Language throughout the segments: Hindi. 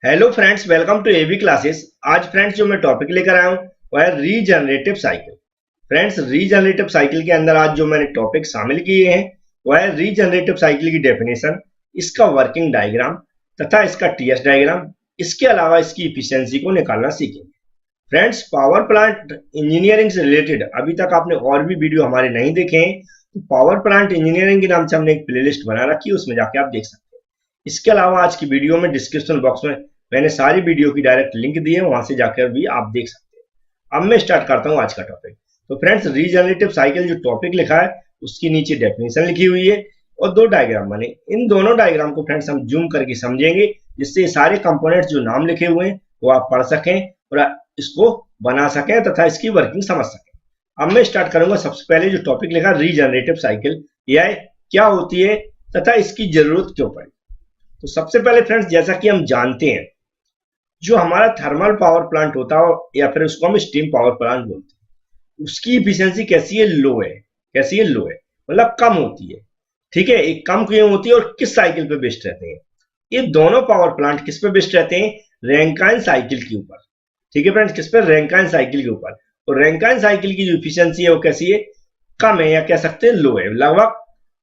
Hello friends, welcome to AB classes. आज फ्रेंड्स जो मैं टॉपिक लेकर आया हूँ वह है regenerative cycle. Friends, regenerative cycle के अंदर आज जो मैंने टॉपिक शामिल किए हैं वह है रीजनरेटिव साइकिल की डेफिनेशन, इसका वर्किंग डायग्राम तथा इसका टीएस डायग्राम। इसके अलावा इसकी इफिशियंसी को निकालना सीखेंगे। फ्रेंड्स, पावर प्लांट इंजीनियरिंग से रिलेटेड अभी तक आपने और भी वीडियो हमारे नहीं देखे हैं तो पावर प्लांट इंजीनियरिंग के नाम से हमने एक प्लेलिस्ट बना रखी है, उसमें जाके आप देख सकते हैं। इसके अलावा आज की वीडियो में डिस्क्रिप्शन बॉक्स में मैंने सारी वीडियो की डायरेक्ट लिंक दी है, वहां से जाकर भी आप देख सकते हैं। अब मैं स्टार्ट करता हूं आज का टॉपिक। तो फ्रेंड्स, रीजनरेटिव साइकिल जो टॉपिक लिखा है उसके नीचे डेफिनेशन लिखी हुई है और दो डायग्राम बने। इन दोनों डायग्राम को फ्रेंड्स हम जूम करके समझेंगे, जिससे सारे कंपोनेंट्स जो नाम लिखे हुए हैं वो आप पढ़ सकें और इसको बना सकें तथा इसकी वर्किंग समझ सकें। अब मैं स्टार्ट करूंगा। सबसे पहले जो टॉपिक लिखा रीजनरेटिव साइकिल, यह क्या होती है तथा इसकी जरूरत क्यों पड़ी। तो सबसे पहले फ्रेंड्स, जैसा कि हम जानते हैं, जो हमारा थर्मल पावर प्लांट होता है या फिर उसको हम स्टीम पावर प्लांट बोलते हैं, उसकी इफिशियंसी कैसी है? लो है। कैसी है? लो है, मतलब कम होती है। ठीक है, एक कम क्यों होती है और किस साइकिल पे बेस्ड रहते हैं? ये दोनों पावर प्लांट किस पे बेस्ड रहते हैं? रैंकाइन साइकिल के ऊपर। ठीक है फ्रेंड्स, किस पे? रैंकाइन साइकिल के ऊपर। और रैंकाइन साइकिल की जो इफिशियंसी है वो कैसी है? कम है, या कह सकते हैं लो है, लगभग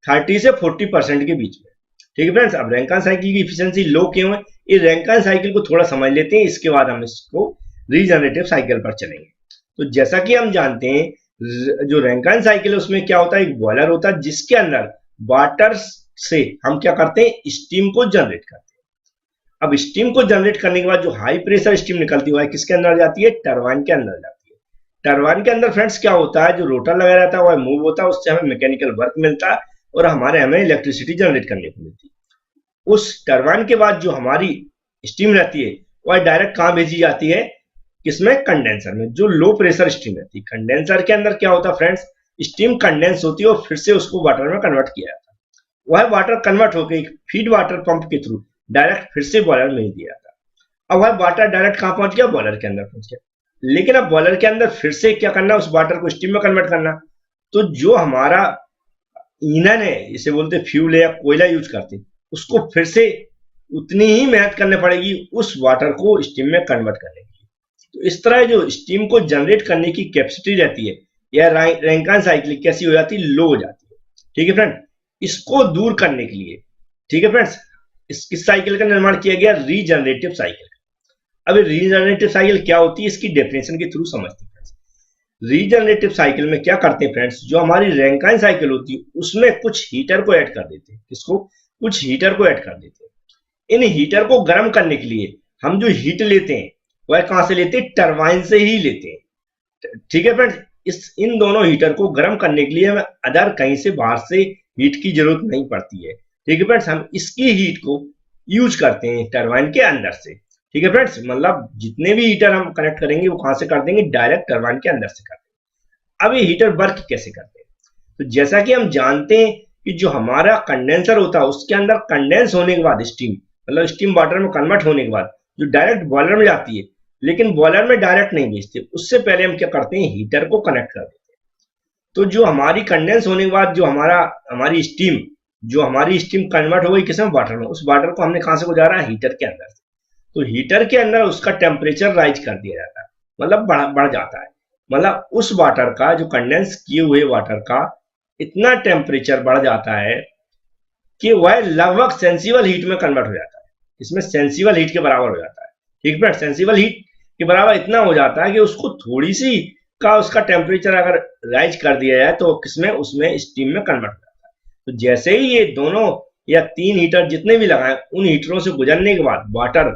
30 से 40% के बीच में। ठीक है फ्रेंड्स, अब रैंकाइन साइकिल की इफिशियंसी लो क्यों है? ये रैंकाइन साइकिल को थोड़ा समझ लेते हैं, इसके बाद हम इसको रीजनरेटिव साइकिल पर चलेंगे। तो जैसा कि हम जानते हैं, जो रैंकाइन साइकिल है उसमें क्या होता है? एक बॉयलर होता है जिसके अंदर वाटर से हम क्या करते हैं? स्टीम को जनरेट करते हैं। अब स्टीम को जनरेट करने के बाद जो हाई प्रेशर स्टीम निकलती है किसके अंदर जाती है? टरबाइन के अंदर जाती है। टरबाइन के अंदर फ्रेंड्स क्या होता है? जो रोटर लगा रहता है वह मूव होता है, उससे हमें मैकेनिकल वर्क मिलता है और हमें इलेक्ट्रिसिटी जनरेट करने को मिलती है। उस टरबाइन के बाद जो हमारी स्टीम रहती है वह डायरेक्ट कहां भेजी जाती है? किसमें? कंडेंसर में, जो लो प्रेशर स्टीम रहती है। कंडेंसर के अंदर क्या होता है फ्रेंड्स? स्टीम कंडेंस होती है और फिर से उसको वाटर में कन्वर्ट किया जाता है। वह वाटर कन्वर्ट होकर फीड वाटर पंप के थ्रू डायरेक्ट फिर से बॉयलर में ही दिया जाता है। अब वह वाटर डायरेक्ट कहां पहुंच गया? बॉयलर के अंदर पहुंच गया। लेकिन अब बॉयलर के अंदर फिर से क्या करना? उस वाटर को स्टीम में कन्वर्ट करना। तो जो हमारा ईंधन है, इसे बोलते फ्यूल है या कोयला यूज करते हैं, उसको फिर से उतनी ही मेहनत करनी पड़ेगी उस वाटर को स्टीम में कन्वर्ट करने के लिए। तो इस तरह जो स्टीम को जनरेट करने की कैपेसिटी रहती है या रैंकाइन साइकिल कैसी हो जाती है? लो हो जाती है। ठीक है फ्रेंड, इसको दूर करने के लिए, ठीक है फ्रेंड्स, किस साइकिल का निर्माण किया गया? Regenerative cycle. अब रीजनरेटिव साइकिल क्या होती है इसकी डेफिनेशन के थ्रू समझते हैं। रीजनरेटिव साइकिल में क्या करते हैं फ्रेंड्स? जो हमारी रैंकाइन साइकिल होती है उसमें कुछ हीटर को ऐड कर देते हैं। किसको? कुछ हीटर को ऐड कर देते हैं। इन हीटर को गर्म करने के लिए हम जो हीट लेते हैं वह कहां से लेते हैं? टरबाइन से ही लेते हैं। ठीक है फ्रेंड्स, इन दोनों हीटर को गर्म करने के लिए हमें अदर कहीं से बाहर से हीट की जरूरत नहीं पड़ती है। ठीक है फ्रेंड्स, हम इसकी हीट को यूज करते हैं टरबाइन के अंदर से। ठीक है फ्रेंड्स, मतलब जितने भी हीटर हम कनेक्ट करेंगे वो कहां से कर देंगे? डायरेक्ट टरबाइन के अंदर से कर देंगे। अब ये हीटर वर्क कैसे करते हैं? तो जैसा कि हम जानते हैं कि जो हमारा कंडेंसर होता है उसके अंदर कंडेंस होने के बाद स्टीम, मतलब स्टीम वाटर में कन्वर्ट होने के बाद जो डायरेक्ट बॉयलर में जाती है, लेकिन बॉयलर में डायरेक्ट नहीं भेजते, उससे पहले हम क्या करते हैं? हीटर को कनेक्ट कर देते हैं। तो जो हमारी कंडेंस होने के बाद जो हमारी स्टीम कन्वर्ट हो गई किसमें? वाटर में। उस वाटर को हमने कहां से गुजारा? हीटर के अंदर से। तो हीटर के अंदर उसका टेम्परेचर राइज कर दिया जाता है, मतलब बढ़ जाता है। मतलब उस वाटर का, जो कंडेंस किए हुए वाटर का इतना टेम्परेचर बढ़ जाता है कि वह लगभग सेंसिबल हीट में कन्वर्ट हो जाता है। इसमें सेंसिबल हीट के बराबर हो जाता है। ठीक है, सेंसिबल हीट के बराबर इतना हो जाता है कि उसको थोड़ी सी का उसका टेम्परेचर अगर राइज कर दिया जाए तो किसमें? उसमें स्टीम में कन्वर्ट हो जाता है। तो जैसे ही ये दोनों या तीन हीटर जितने भी लगाए, उन हीटरों से गुजरने के बाद वाटर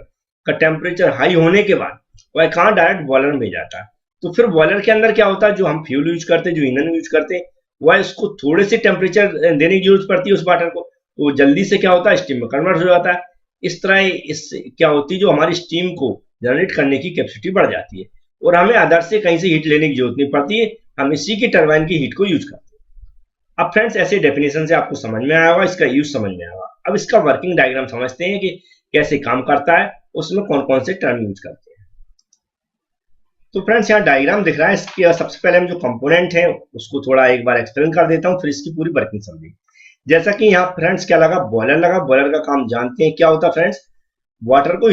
का टेम्परेचर हाई होने के बाद वह कहां? डायरेक्ट बॉयलर में जाता है। तो फिर बॉयलर के अंदर क्या होता है? जो हम फ्यूल यूज करते हैं, जो ईंधन यूज करते हैं, वह इसको थोड़े से टेम्परेचर देने की जरूरत पड़ती है उस वाटर को, तो जल्दी से क्या होता है? स्टीम में कन्वर्ट हो जाता है। इस तरह इससे क्या होती है? जो हमारी स्टीम को जनरेट करने की कैपेसिटी बढ़ जाती है और हमें अदर से कहीं से हीट लेने की जरूरत नहीं पड़ती है, हम इसी की टरबाइन की हीट को यूज करते हैं। अब फ्रेंड्स, ऐसे डेफिनेशन से आपको समझ में आया होगा, इसका यूज समझ में आया होगा। अब इसका वर्किंग डायग्राम समझते हैं कि कैसे काम करता है, उसमें कौन कौन से टर्म यूज करते हैं। तो फ्रेंड्स, यहाँ डायग्राम दिख रहा है। इसके सबसे पहले हम जो कंपोनेंट है उसको थोड़ा एक बार एक्सप्लेन कर देता हूँ, फिर इसकी पूरी वर्किंग समझेंगे। जैसा कि यहाँ फ्रेंड्स क्या लगा? बॉयलर लगा। बॉयलर का काम जानते हैं क्या होता है फ्रेंड्स? वाटर को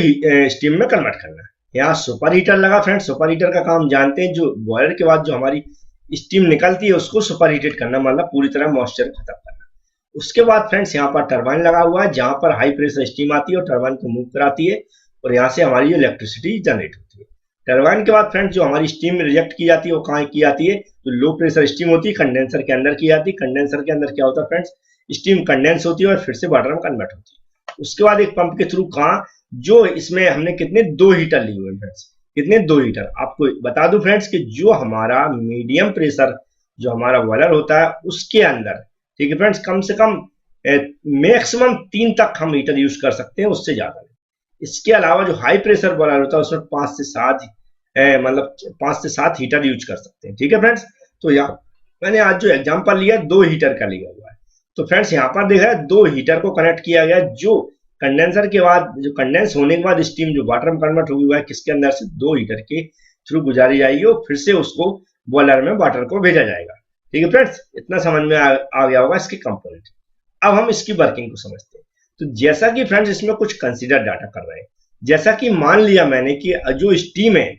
स्टीम में कन्वर्ट करना है। यहाँ सुपर हीटर लगा फ्रेंड्स। सुपर हीटर का काम जानते हैं, जो बॉयलर के बाद जो हमारी स्टीम निकलती है उसको सुपर हीटेड करना, मतलब पूरी तरह मॉइस्चर खत्म करना। उसके बाद फ्रेंड्स यहाँ पर टरबाइन लगा हुआ है, जहां पर हाई प्रेशर स्टीम आती है और टरबाइन को मूव कराती है और यहाँ से हमारी इलेक्ट्रिसिटी जनरेट होती है। टरबाइन के बाद फ्रेंड्स जो हमारी स्टीम रिजेक्ट की जाती है वो कहाँ की जाती है, जो लो प्रेशर स्टीम होती है कंडेंसर के अंदर की जाती है। कंडेंसर के अंदर क्या होता है फ्रेंड्स, स्टीम कंडेंस होती है और फिर से वाटर में कन्वर्ट होती है। उसके बाद एक पंप के थ्रू कहाँ, जो इसमें हमने कितने 2 हीटर लिए हुए फ्रेंड्स, कितने 2 हीटर। आपको बता दूं फ्रेंड्स कि जो हमारा मीडियम प्रेशर जो हमारा बॉयलर होता है उसके अंदर, ठीक है फ्रेंड्स, कम से कम मैक्सिमम 3 तक हम हीटर यूज कर सकते हैं, उससे ज्यादा नहीं। इसके अलावा जो हाई प्रेशर बॉयलर होता है उसमें 5 से 7 मतलब 5 से 7 हीटर यूज कर सकते हैं, ठीक है फ्रेंड्स। तो यहाँ मैंने आज जो एग्जांपल लिया 2 हीटर का लिया हुआ है। तो फ्रेंड्स यहाँ पर देखा है 2 हीटर को कनेक्ट किया गया, जो कंडेंसर के बाद जो कंडेंस होने के बाद स्टीम जो वाटर में कन्वर्ट हुई हुआ है किसके अंदर से, 2 हीटर के थ्रू गुजारी जाएगी और फिर से उसको बॉयलर में वाटर को भेजा जाएगा, ठीक है फ्रेंड्स। इतना समझ में आ गया होगा इसके कंपोनेंट। अब हम इसकी वर्किंग को समझते हैं। तो जैसा कि फ्रेंड्स इसमें कुछ कंसीडर डाटा कर रहे हैं, जैसा कि मान लिया मैंने कि जो स्टीम है,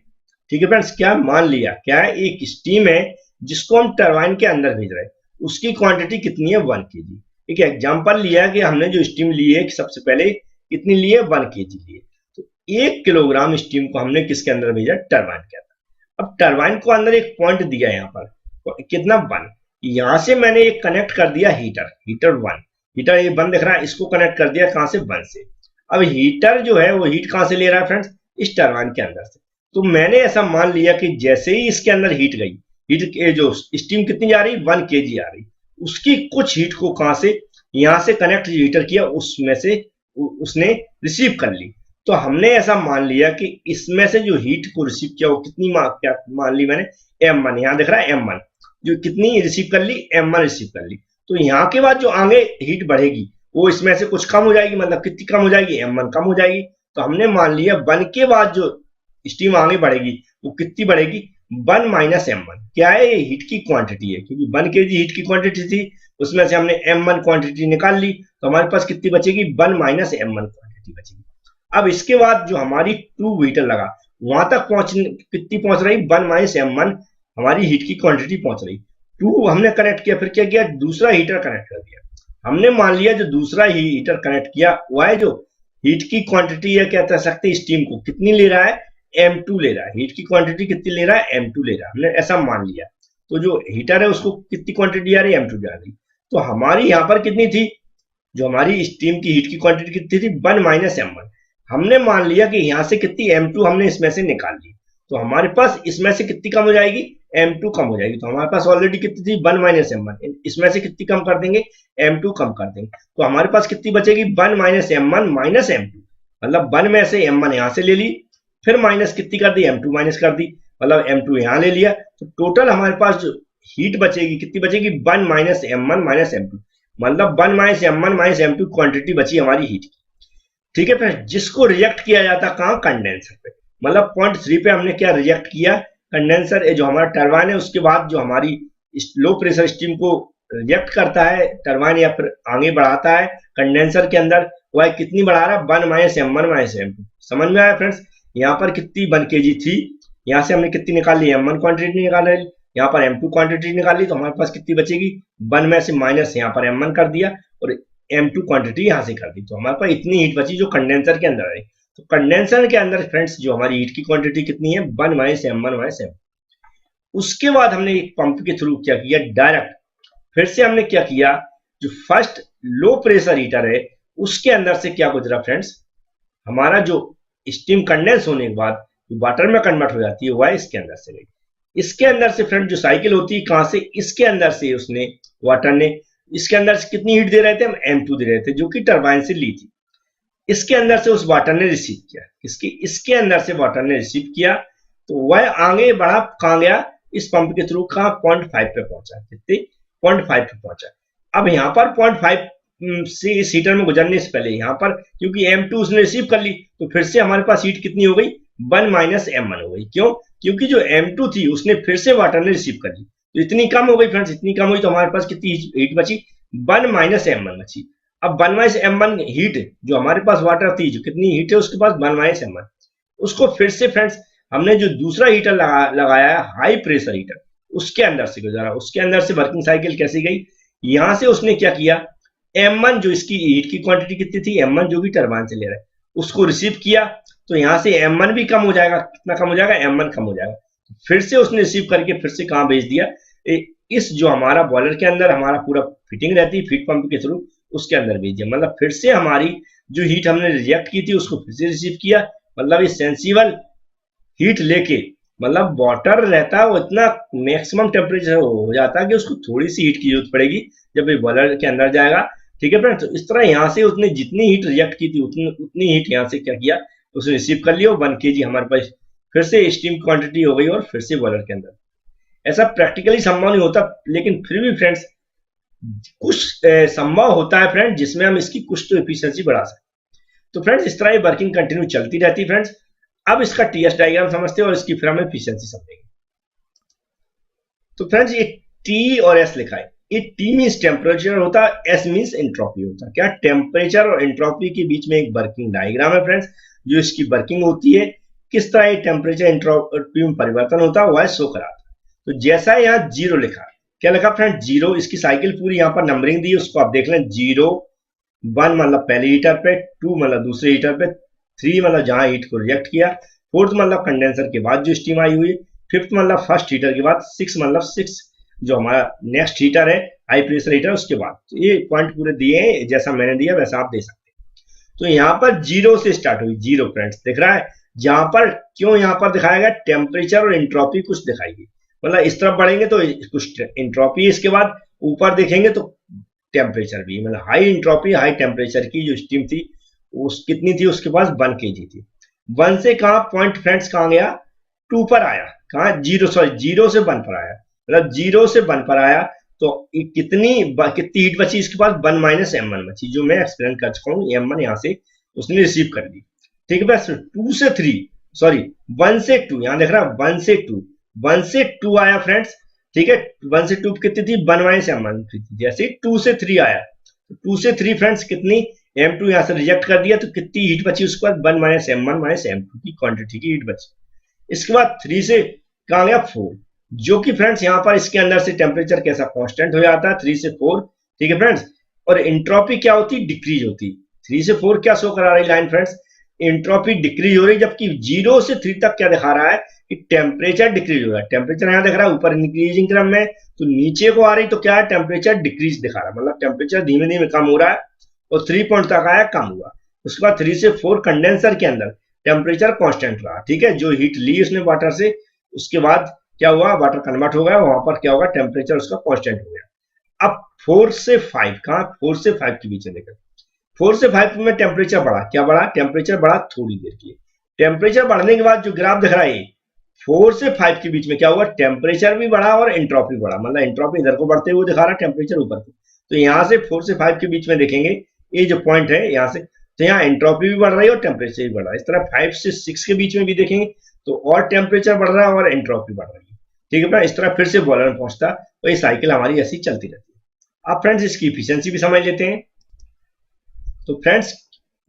ठीक है फ्रेंड्स, क्या मान लिया, क्या है, एक स्टीम है जिसको हम टरबाइन के अंदर भेज रहे हैं, उसकी क्वांटिटी कितनी है 1 kg। एक एग्जांपल लिया कि हमने जो स्टीम ली है सबसे पहले कितनी ली है 1 kg ली है। तो 1 किलोग्राम स्टीम को हमने किसके अंदर भेजा, टरबाइन के अंदर। अब टरबाइन को अंदर एक पॉइंट दिया है यहाँ पर कितना 1, यहां से मैंने एक कनेक्ट कर दिया हीटर 1, हीटर ये 1 दिख रहा है, इसको कनेक्ट कर दिया कहां से, 1 से। अब हीटर जो है वो हीट कहां से ले रहा है फ्रेंड्स, इस टरबाइन के अंदर से। तो मैंने ऐसा मान लिया कि जैसे ही इसके अंदर हीट गई, हीट के जो स्टीम कितनी जा रही, 1 kg आ रही, उसकी कुछ हीट को कहां से, यहां से कनेक्ट हीटर किया, उसमें से उसने रिसीव कर ली। तो हमने ऐसा मान लिया कि इसमें से जो हीट को रिसीव किया वो कितनी क्या मान ली मैंने, m1, यहां दिख रहा है m1, जो कितनी रिसीव कर ली, m1 रिसीव कर ली। तो यहाँ के बाद जो आगे हीट बढ़ेगी वो इसमें से कुछ कम हो जाएगी, मतलब कितनी कम हो जाएगी, m1 कम हो जाएगी। तो हमने मान लिया 1 के बाद जो स्टीम आगे बढ़ेगी वो कितनी बढ़ेगी, 1 माइनस m1। क्या है, ये हीट की क्वांटिटी है, क्योंकि 1 kg हीट की क्वांटिटी थी, उसमें से हमने m1 क्वांटिटी निकाल ली, तो हमारे पास कितनी बचेगी, 1 माइनस m1 क्वांटिटी बचेगी। अब इसके बाद जो हमारी 2 हीटर लगा, वहां तक कितनी पहुंच रही, 1 माइनस m1 हमारी हीट की क्वांटिटी पहुंच रही। 2 हमने कनेक्ट किया, फिर क्या किया, दूसरा हीटर कनेक्ट कर दिया। हमने मान लिया जो दूसरा हीटर कनेक्ट किया वो है जो हीट की क्वांटिटी है, क्या कह सकते हैं, स्टीम को कितनी ले रहा है, m2 ले रहा है, हीट की क्वांटिटी कितनी ले रहा है, m2 ले रहा है, हमने ऐसा मान लिया। तो जो हीटर है उसको कितनी क्वांटिटी आ रही है, m2 जा रही। तो हमारी यहाँ पर कितनी थी, जो हमारी स्टीम की हीट की क्वांटिटी कितनी थी, 1 माइनस m1। हमने मान लिया कि यहाँ से कितनी m2 हमने इसमें से निकाल ली, तो हमारे पास इसमें से कितनी कम हो जाएगी, m2 कम हो जाएगी। तो हमारे पास ऑलरेडी कितनी थी, 1 माइनस m1, इसमें से कितनी कम कर देंगे, m2 कम कर देंगे। तो हमारे पास कितनी बचेगी, 1 माइनस m1 माइनस m2, मतलब 1 में से m1 यहाँ से ले ली, फिर माइनस कितनी कर दी, m2 माइनस कर दी, मतलब m2 यहाँ ले लिया। तो टोटल हमारे पास जो हीट बचेगी कितनी बचेगी, 1 माइनस m1 माइनस m2, मतलब 1 minus m1 minus m2 quantity बची हमारी हीट की, ठीक है फ्रेंड्स। जिसको रिजेक्ट किया जाता कहाँ, कंडेंसर पे, मतलब पॉइंट 3 पे हमने क्या रिजेक्ट किया, कंडेंसर जो हमारा टरबाइन है उसके बाद जो हमारी लो प्रेशर स्टीम को रिजेक्ट करता है टरबाइन या फिर आगे बढ़ाता है कंडेंसर के अंदर, वह कितनी बढ़ा रहा है, 1 माइनस m1 माइनस m2। समझ में आया फ्रेंड्स। यहाँ पर कितनी 1 kg थी, यहाँ से हमने कितनी निकाल ली, m1 क्वांटिटी निकाल ली, यहाँ पर m2 क्वांटिटी निकाल ली, तो हमारे पास कितनी बचेगी, 1 में से माइनस यहाँ पर m1 कर दिया और m2 क्वांटिटी यहाँ से कर दी। तो हमारे पास इतनी हीट बची जो कंडेंसर के अंदर आई। तो कंडेंसर के अंदर फ्रेंड्स जो हमारी हीट की क्वांटिटी कितनी है, 1 माइनस m1 माइनस m2। उसके बाद हमने एक पंप के थ्रू क्या किया, डायरेक्ट फिर से हमने क्या किया, जो फर्स्ट लो प्रेशर हीटर है उसके अंदर से क्या गुजरा फ्रेंड्स, हमारा जो स्टीम कंडेंस होने के बाद वाटर में कन्वर्ट हो जाती है वह इसके अंदर से गई। इसके अंदर से फ्रेंड जो साइकिल होती है कहां से, इसके अंदर से उसने वाटर ने इसके अंदर से कितनी हीट दे रहे थे, हम m2 दे रहे थे जो कि टरबाइन से ली थी। इसके अंदर से उस वाटर ने रिसीव किया, इसके अंदर से वाटर ने रिसीव किया, तो वह आगे बढ़ा कहां गया, इस पंप के थ्रू कहां 0.5 पे पहुंचा, कितने 0.5 पे पहुंचा। अब यहाँ पर 0.5 से इस हीटर में गुजरने से पहले यहाँ पर क्योंकि m2 उसने रिसीव कर ली, तो फिर से हमारे पास हीट कितनी हो गई, 1 माइनस m1 हो गई। क्यों, क्योंकि जो m2 थी उसने फिर से वाटर ने रिसीव कर ली, तो इतनी कम हो गई फ्रेंड्स, इतनी कम हुई, तो हमारे पास कितनी हीट बची, 1 माइनस m1 बची। अब 1/m1 हीट जो हमारे पास वाटर थी, जो कितनी हीट है उसके पास 1/m1, उसको फिर से फ्रेंड्स हमने जो दूसरा हीटर लगाया है हाई प्रेशर हीटर, उसके अंदर से गुजारा। उसके अंदर से वर्किंग साइकिल कैसी गई, यहां से उसने क्या किया, m1 जो इसकी हीट की क्वांटिटी कितनी थी, m1 जो भी टरबाइन से ले रहा है उसको रिसीव किया, तो यहां से m1 भी कम हो जाएगा। कितना कम हो जाएगा, m1 कम हो जाएगा। फिर से उसने रिसीव करके फिर से कहां भेज दिया, इस जो हमारा बॉयलर के अंदर हमारा पूरा फिटिंग रहती है फीड पंप के थ्रू, उसके अंदर भेज दिया। मतलब फिर से हमारी जो हीट हमने रिजेक्ट की थी उसको फिर से रिसीव किया। मतलब ये सेंसिबल हीट लेके, मतलब वाटर रहता है वो इतना मैक्सिमम टेम्परेचर हो जाता है कि उसको थोड़ी सी हीट की जरूरत पड़ेगी जब ये बॉयलर के अंदर जाएगा। ठीक है फ्रेंड्स, तो इस तरह यहाँ से उसने जितनी हीट रिजेक्ट की थी उतनी हीट यहाँ से क्या किया, उसने रिसीव कर लिया। 1 kg हमारे पास फिर से स्टीम क्वांटिटी हो गई और फिर से बॉयलर के अंदर। ऐसा प्रैक्टिकली संभव नहीं होता, लेकिन फिर भी फ्रेंड्स कुछ संभव होता है फ्रेंड, जिसमें हम इसकी कुछ तो एफिशिएंसी बढ़ा सकते। तो फ्रेंड्स इस तरह ये वर्किंग कंटिन्यू चलती रहती है फ्रेंड्स। अब इसका टीएस डायग्राम समझते हैं और इसकी फिर हम एफिशिएंसी समझेंगे। तो फ्रेंड्स ये टी और एस लिखा है, ये टी मीन्स टेम्परेचर होता है, एस मीन्स एंट्रोपी होता है। क्या, टेम्परेचर और एंट्रोपी के बीच में एक वर्किंग डायग्राम है फ्रेंड्स, जो इसकी वर्किंग होती है, किस तरह ये टेम्परेचर एंट्रोपी में परिवर्तन होता है वह शो कराता है। तो जैसा यहाँ जीरो लिखा, क्या लिखा फ्रेंड, जीरो, इसकी साइकिल पूरी यहाँ पर नंबरिंग दी है, उसको आप देख लें। 0 1 मतलब पहले हीटर पे, 2 मतलब दूसरे हीटर पे, 3 मतलब जहां हीट को रिजेक्ट किया, 4th मतलब कंडेंसर के बाद जो स्टीम आई हुई, 5th मतलब फर्स्ट हीटर के बाद, 6 मतलब 6 जो हमारा नेक्स्ट हीटर है हाई प्रेशर हीटर उसके बाद। तो ये पॉइंट पूरे दिए हैं, जैसा मैंने दिया वैसा आप दे सकते हैं। तो यहाँ पर जीरो से स्टार्ट हुई, जीरो फ्रेंड्स दिख रहा है जहां पर, क्यों यहाँ पर दिखाया गया, टेम्परेचर और एंट्रोपी कुछ दिखाएगी। मतलब इस तरफ बढ़ेंगे तो कुछ एंट्रोपी, इसके बाद ऊपर देखेंगे तो टेम्परेचर भी, मतलब हाई एंट्रोपी हाई टेम्परेचर की जो स्टीम थी उस कितनी थी, उसके पास 1 kg थी। 1 से कहा पॉइंट फ्रेंड्स कहां गया, 2 पर आया, कहा जीरो, सॉरी जीरो से 1 पर आया, मतलब जीरो से 1 पर आया। तो कितनी कितनी हीट बची इसके पास, 1 - m1 बची, जो मैं एक्सप्लेन कर चुका हूँ। m1 यहाँ से उसने रिसीव कर दी। ठीक है बस, 2 से 3, सॉरी 1 से 2, यहाँ देख रहा है 1 से 2, 1 से 2 आया फ्रेंड्स। ठीक है, 1 से 2 कितनी थी, 1 - m1 थी। जैसे 2 से 3 आया, 2 से 3 फ्रेंड्स कितनी, m2 यहां से रिजेक्ट कर दिया, तो कितनी हीट बची उसके बाद, 1 - m1 - m2 की क्वांटिटी की हीट बची। इसके बाद 3 से कहा गया 4, जो कि फ्रेंड्स यहाँ पर इसके अंदर से टेम्परेचर कैसा कांस्टेंट हो जाता है 3 से 4। ठीक है फ्रेंड्स, और एंट्रोपी क्या होती, डिक्रीज होती। 3 से 4 क्या शो करा रही लाइन फ्रेंड्स, एंट्रोपी डिक्रीज हो रही, जबकि 0 से 3 तक क्या दिखा रहा है कि टेम्परेचर डिक्रीज हो रहा है। टेम्परेचर यहाँ दिख रहा है ऊपर इंक्रीजिंग क्रम में, तो नीचे को आ रही तो क्या है, टेम्परेचर डिक्रीज दिखा रहा है, मतलब टेम्परेचर धीमे धीमे कम हो रहा है, और 3 पॉइंट तक आया कम हुआ। उसके बाद 3 से 4 कंडेंसर के अंदर टेम्परेचर कांस्टेंट रहा। ठीक है, जो हीट ली उसने वाटर से, उसके बाद क्या हुआ, वाटर कन्वर्ट हो गया, वहां पर क्या होगा, टेम्परेचर उसका कांस्टेंट हो गया। अब 4 से 5, कहा 4 से 5 के बीच में देखा, 4 से 5 में टेम्परेचर बढ़ा, क्या बढ़ा, टेम्परेचर बढ़ा थोड़ी देर के लिए। टेम्परेचर बढ़ने के बाद जो ग्राफ दिख रहा है 4 से 5 के बीच में क्या हुआ, टेम्परेचर भी बढ़ा और एंट्रोपी बढ़ा, मतलब एंट्रोपी इधर को बढ़ते हुए दिखा रहा है, टेम्परेचर ऊपर को। तो यहाँ से 4 से 5 के बीच में देखेंगे ये जो पॉइंट है यहाँ से, तो यहाँ एंट्रोपी भी बढ़ रही है और टेम्परेचर भी बढ़ रहा है। इस तरह 5 से 6 के बीच में भी देखेंगे तो और टेम्परेचर बढ़ रहा है और एंट्रोपी बढ़ रही है। ठीक है ना, इस तरह फिर से बॉयलर में पहुंचता, तो ये साइकिल हमारी ऐसी चलती रहती है। अब फ्रेंड्स इसकी इफिशियंसी भी समझ लेते हैं। तो फ्रेंड्स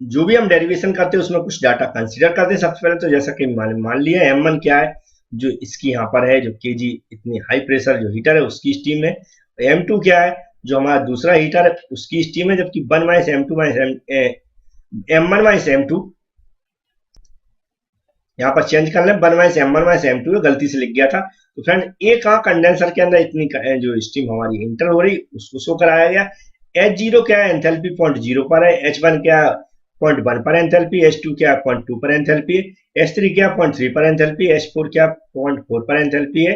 जो भी हम डेरिवेशन करते हैं उसमें कुछ डाटा कंसीडर करते हैं। सबसे पहले तो जैसा कि मान लिया m1 क्या है, जो इसकी यहाँ पर है, जो kg इतनी हाई प्रेशर जो हीटर है उसकी स्टीम है। m2 क्या है, जो हमारा दूसरा हीटर है उसकी स्टीम है, जबकि 1 - m2 m1 - m2 यहाँ पर चेंज कर लें, 1 - m1 - m2 गलती से लिख गया था। तो फ्रेंड एक कंडेंसर के अंदर इतनी जो स्टीम हमारी इंटर हो रही उसको शो कराया गया। H0 क्या है, एंथैल्पी 0.0 पर है। H1 क्या है, 0.1 पर एंथैल्पी। H2 क्या है, 0.2 पर एंथैल्पी है। H3 क्या है, 0.3 पर एंथैल्पी। H4 क्या है, 0.4 पर एंथैल्पी है।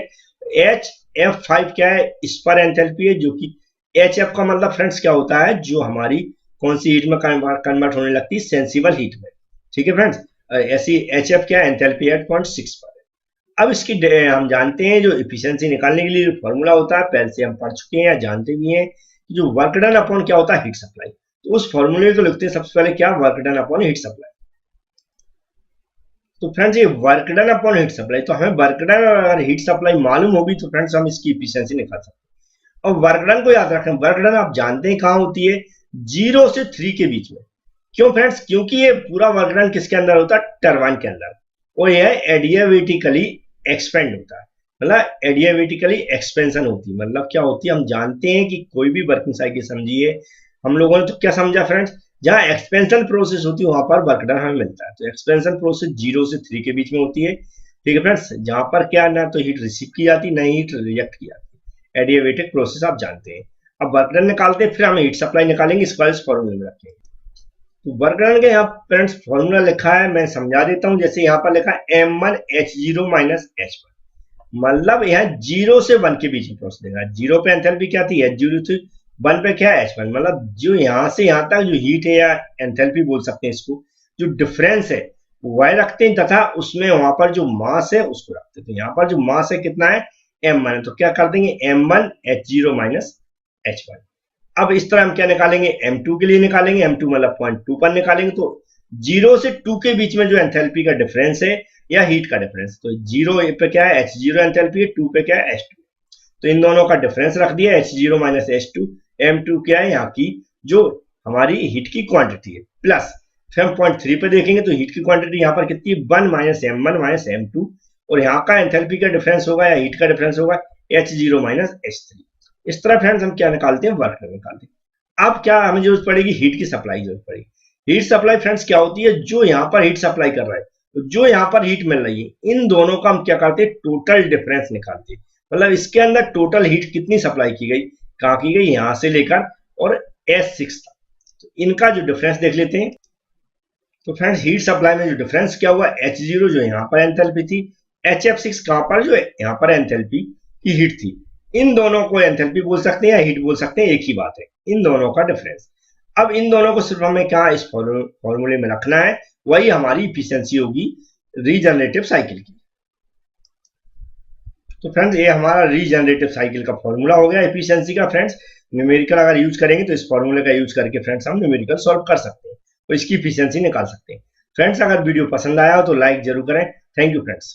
HF5 क्या है, इस पर एंथैल्पी है, जो कि HF का मतलब फ्रेंड्स क्या होता है, जो हमारी कौन सी हीट में कन्वर्ट होने लगती है, सेंसिबल हीट में। ठीक है फ्रेंड्स, ऐसी HF क्या है, एंथैल्पी 8.6 पर है। अब इसकी हम जानते हैं जो इफिशियंसी निकालने के लिए फॉर्मूला होता है, पहले से हम पढ़ चुके हैं या जानते भी हैं, जो वर्क डन अपॉन क्या होता है, हीट सप्लाई। तो उस फॉर्मूले को लिखते हैं सबसे पहले क्या, work done upon heat supply. तो फ्रेंड्स ये work done upon heat supply, तो हमें वर्क डन और हीट सप्लाई मालूम होगी तो फ्रेंड्स हम इसकी इफिशियंसी निकाल सकते हैं। और वर्क डन को याद रखें, वर्क डन आप जानते हैं कहां होती है, 0 से 3 के बीच में। क्यों फ्रेंड्स? क्योंकि ये पूरा वर्क डन किसके अंदर होता है? टरबाइन के अंदर, और यह एडियाबेटिकली एक्सपेंड होता है, मतलब एडियाबेटिकली एक्सपेंशन होती है। मतलब क्या होती है? हम जानते हैं कि कोई भी वर्किंग साइकिल समझिए, हम लोगों ने तो क्या समझा फ्रेंड्स, जहां एक्सपेंशन प्रोसेस होती है वहां पर वर्क डन हमें मिलता है। तो एक्सपेंशन प्रोसेस 0 से 3 के बीच में होती है, ठीक है फ्रेंड्स, जहां पर क्या ना तो हीट रिसीव की जाती, ना हीट रिजेक्ट की जाती है। एडियाबेटिक प्रोसेस आप जानते हैं। अब वर्क डन निकालते हैं, फिर हमें हीट सप्लाई निकालेंगे, इसको इस फॉर्मूले में रखेंगे। तो वर्क डन के यहाँ फ्रेंड्स फॉर्मूला लिखा है, मैं समझा देता हूं। जैसे यहाँ पर लिखा है M1H0 माइनस H1, मतलब यहाँ 0 से 1 के बीच में प्रोसेस देगा। 0 पे एंथैल्पी क्या थी? H0 थी, 1 पे क्या है? H1। मतलब जो यहाँ से यहाँ तक जो हीट है या एंथैल्पी बोल सकते हैं इसको, जो डिफरेंस है वह रखते हैं, तथा उसमें वहां पर जो मास है उसको रखते हैं। तो यहाँ पर जो मास है कितना है? M1, तो क्या कर देंगे? M1H0 minus H1। अब इस तरह हम क्या निकालेंगे? M2 के लिए निकालेंगे, M2 मतलब 0.2 पर निकालेंगे। तो 0 से 2 के बीच में जो एंथैल्पी का डिफरेंस है या हीट का डिफरेंस, तो 0 पे क्या है? H0 एंथैल्पी है, 2 पे क्या है? H2। तो इन दोनों का डिफरेंस रख दिया, H0 माइनस H2। M2 क्या है? यहाँ की जो हमारी हीट की क्वांटिटी है, प्लस फिर हम 0.3 पे देखेंगे तो हीट की क्वांटिटी यहाँ पर कितनी है? 1 माइनस M1 माइनस M2, और यहाँ का एंथैल्पी का डिफरेंस होगा या हीट का डिफरेंस होगा H0 माइनस H3। इस तरह फ्रेंड्स हम क्या निकालते हैं? वर्क डन निकालते हैं। अब क्या हमें जरूरत पड़ेगी? हीट की सप्लाई जरूरत पड़ेगी। हीट सप्लाई फ्रेंड्स क्या होती है? जो यहाँ पर हीट सप्लाई कर रहा है, तो जो यहाँ पर हीट मिल रही है, इन दोनों का हम क्या करते हैं? टोटल डिफरेंस निकालते हैं। मतलब इसके अंदर टोटल हीट कितनी सप्लाई की गई, कहाँ की गई? यहाँ से लेकर और S6 तक। तो इनका जो डिफरेंस देख लेते हैं। तो फ्रेंड्स हीट सप्लाई में जो डिफरेंस क्या हुआ? H0 जो यहाँ पर एंथैल्पी थी, HF6 कहाँ पर? जो यहाँ पर एंथैल्पी की हीट थी। इन दोनों को एंथैल्पी बोल सकते हैं या हीट बोल सकते हैं, एक ही बात है, इन दोनों का डिफरेंस। अब इन दोनों को सिर्फ हमें क्या इस फॉर्मूले में रखना है, वही हमारी इफिशियंसी होगी रीजनरेटिव साइकिल की। तो फ्रेंड्स ये हमारा रीजनरेटिव साइकिल का फॉर्मूला हो गया इफिशियंसी का। फ्रेंड्स न्यूमेरिकल अगर यूज करेंगे तो इस फॉर्मूले का यूज करके फ्रेंड्स हम न्यूमेरिकल सॉल्व कर सकते हैं और इसकी इफिशियंसी निकाल सकते हैं। फ्रेंड्स अगर वीडियो पसंद आया हो तो लाइक जरूर करें। Thank you friends.